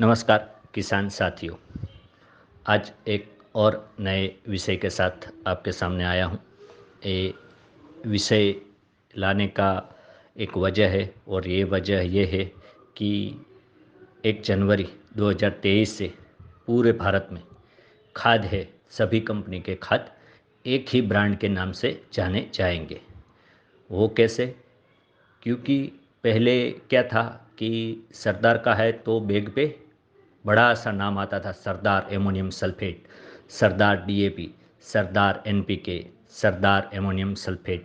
नमस्कार किसान साथियों। आज एक और नए विषय के साथ आपके सामने आया हूँ। ये विषय लाने का एक वजह है और ये वजह ये है कि 1 जनवरी 2023 से पूरे भारत में खाद है, सभी कंपनी के खाद एक ही ब्रांड के नाम से जाने जाएंगे। वो कैसे? क्योंकि पहले क्या था कि सरदार का है तो बैग पे बड़ा सा नाम आता था, सरदार एमोनियम सल्फेट, सरदार डीएपी, सरदार एनपीके, सरदार एमोनियम सल्फेट,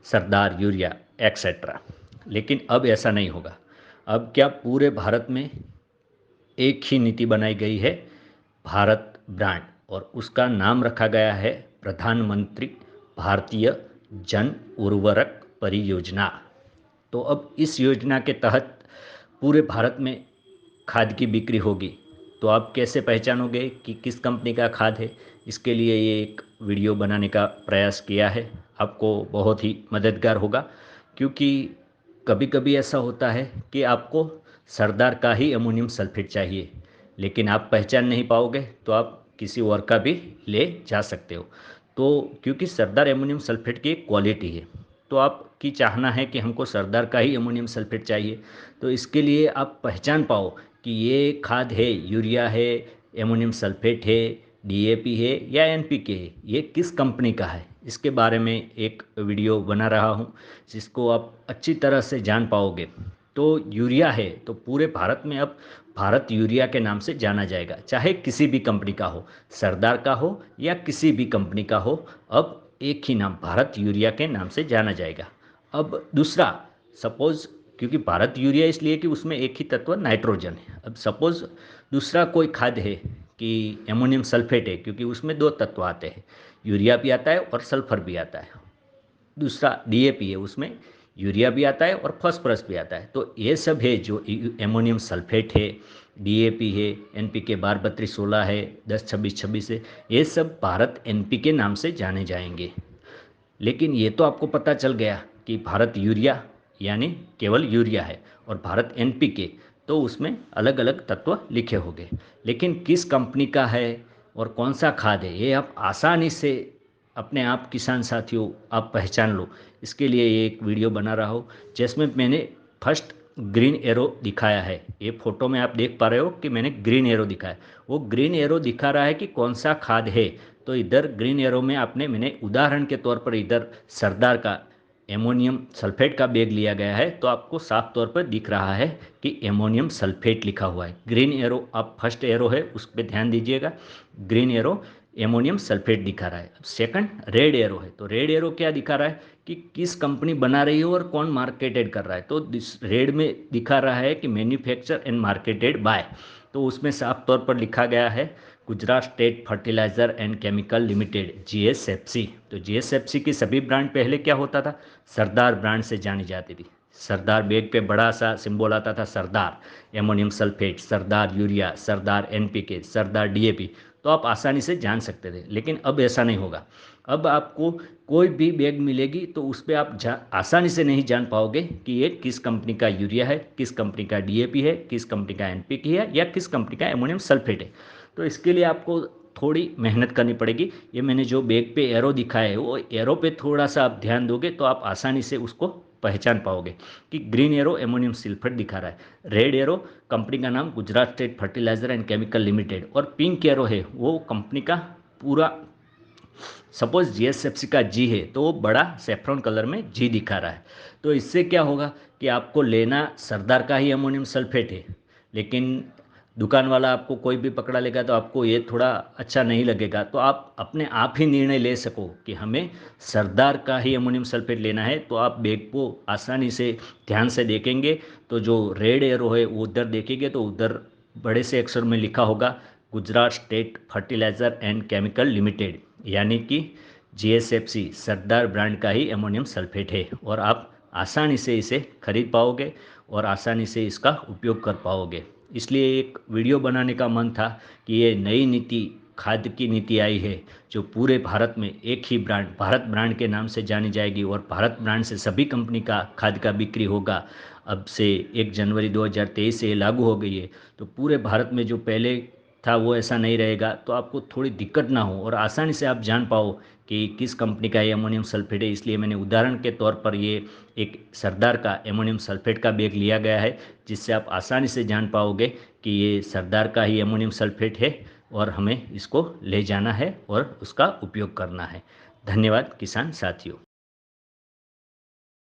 सरदार यूरिया एक्सेट्रा। लेकिन अब ऐसा नहीं होगा। अब क्या पूरे भारत में एक ही नीति बनाई गई है, भारत ब्रांड, और उसका नाम रखा गया है प्रधानमंत्री भारतीय जन उर्वरक परियोजना। तो अब इस योजना के तहत पूरे भारत में खाद की बिक्री होगी। तो आप कैसे पहचानोगे कि किस कंपनी का खाद है? इसके लिए ये एक वीडियो बनाने का प्रयास किया है। आपको बहुत ही मददगार होगा, क्योंकि कभी कभी ऐसा होता है कि आपको सरदार का ही अमोनियम सल्फेट चाहिए, लेकिन आप पहचान नहीं पाओगे तो आप किसी और का भी ले जा सकते हो। तो क्योंकि सरदार एमोनियम सल्फेट की एक क्वालिटी है, तो आपकी चाहना है कि हमको सरदार का ही अमोनियम सल्फेट चाहिए। तो इसके लिए आप पहचान पाओ कि ये खाद है, यूरिया है, एमोनियम सल्फेट है, डीएपी है या एनपीके है, ये किस कंपनी का है, इसके बारे में एक वीडियो बना रहा हूँ जिसको आप अच्छी तरह से जान पाओगे। तो यूरिया है तो पूरे भारत में अब भारत यूरिया के नाम से जाना जाएगा, चाहे किसी भी कंपनी का हो, सरदार का हो या किसी भी कंपनी का हो। अब एक ही नाम भारत यूरिया के नाम से जाना जाएगा। अब दूसरा, सपोज, क्योंकि भारत यूरिया इसलिए कि उसमें एक ही तत्व नाइट्रोजन है। अब सपोज दूसरा कोई खाद है कि एमोनियम सल्फेट है, क्योंकि उसमें दो तत्व आते हैं, यूरिया भी आता है और सल्फर भी आता है। दूसरा डीएपी है, उसमें यूरिया भी आता है और फास्फोरस भी आता है। तो ये सब है जो एमोनियम सल्फेट है, डीएपी है, एनपीके 12-32-16 है, 10-26-26 है, ये सब भारत एनपीके नाम से जाने जाएंगे। लेकिन ये तो आपको पता चल गया कि भारत यूरिया यानी केवल यूरिया है, और भारत एनपीके तो उसमें अलग अलग तत्व लिखे होंगे। लेकिन किस कंपनी का है और कौन सा खाद है, ये आप आसानी से अपने आप किसान साथियों आप पहचान लो। इसके लिए ये एक वीडियो बना रहा हूँ जिसमें मैंने फर्स्ट ग्रीन एरो दिखाया है। ये फोटो में आप देख पा रहे हो कि मैंने ग्रीन एरो दिखाया है। वो ग्रीन एरो दिखा रहा है कि कौन सा खाद है। तो इधर ग्रीन एरो में मैंने उदाहरण के तौर पर इधर सरदार का एमोनियम सल्फेट का बैग लिया गया है, तो आपको साफ तौर पर दिख रहा है कि एमोनियम सल्फेट लिखा हुआ है। ग्रीन एरो, आप फर्स्ट एरो है उस पर ध्यान दीजिएगा, ग्रीन एरो एमोनियम सल्फेट दिखा रहा है। अब सेकंड रेड एरो है, तो रेड एरो क्या दिखा रहा है कि किस कंपनी बना रही है और कौन मार्केटेड कर रहा है। तो रेड में दिखा रहा है कि मैन्युफैक्चर एंड मार्केटेड बाय, तो उसमें साफ तौर पर लिखा गया है Gujarat State Fertilizer and Chemical Limited, GSFC. तो जीएसएफसी की सभी ब्रांड पहले क्या होता था, सरदार ब्रांड से जानी जाती थी। सरदार बैग पे बड़ा सा सिंबल आता था, सरदार एमोनियम सल्फेट, सरदार यूरिया, सरदार एनपीके, सरदार डीएपी। तो आप आसानी से जान सकते थे। लेकिन अब ऐसा नहीं होगा। अब आपको कोई भी बैग मिलेगी तो उस पर आप आसानी से नहीं जान पाओगे कि ये किस कंपनी का यूरिया है, किस कंपनी का डीएपी है, किस कंपनी का एनपीके है या किस कंपनी का एमोनियम सल्फेट है। तो इसके लिए आपको थोड़ी मेहनत करनी पड़ेगी। ये मैंने जो बैग पे एरो दिखाया है, वो एरो पे थोड़ा सा आप ध्यान दोगे तो आप आसानी से उसको पहचान पाओगे कि ग्रीन एरो एमोनियम सल्फेट दिखा रहा है, रेड एरो कंपनी का नाम Gujarat State Fertilizer and Chemical Limited, और पिंक एरो है वो कंपनी का पूरा, सपोज जीएसएफसी का जी है तो वो बड़ा सेफ्रॉन कलर में जी दिखा रहा है। तो इससे क्या होगा कि आपको लेना सरदार का ही अमोनियम सल्फेट है, लेकिन दुकान वाला आपको कोई भी पकड़ा लेगा तो आपको ये थोड़ा अच्छा नहीं लगेगा। तो आप अपने आप ही निर्णय ले सको कि हमें सरदार का ही अमोनियम सल्फेट लेना है, तो आप बैग को आसानी से ध्यान से देखेंगे तो जो रेड एरो है वो उधर देखेंगे तो उधर बड़े से अक्षर में लिखा होगा Gujarat State Fertilizer and Chemical Limited, यानी कि जीएसएफसी सरदार ब्रांड का ही एमोनियम सल्फेट है। और आप आसानी से इसे खरीद पाओगे और आसानी से इसका उपयोग कर पाओगे। इसलिए एक वीडियो बनाने का मन था कि ये नई नीति, खाद की नीति आई है जो पूरे भारत में एक ही ब्रांड, भारत ब्रांड के नाम से जानी जाएगी और भारत ब्रांड से सभी कंपनी का खाद का बिक्री होगा। अब से 1 जनवरी 2023 से ये लागू हो गई है, तो पूरे भारत में जो पहले था वो ऐसा नहीं रहेगा, तो आपको थोड़ी दिक्कत ना हो और आसानी से आप जान पाओ कि किस कंपनी का ये अमोनियम सल्फेट है। इसलिए मैंने उदाहरण के तौर पर ये एक सरदार का अमोनियम सल्फेट का बैग लिया गया है, जिससे आप आसानी से जान पाओगे कि ये सरदार का ही अमोनियम सल्फेट है और हमें इसको ले जाना है और उसका उपयोग करना है। धन्यवाद किसान साथियों।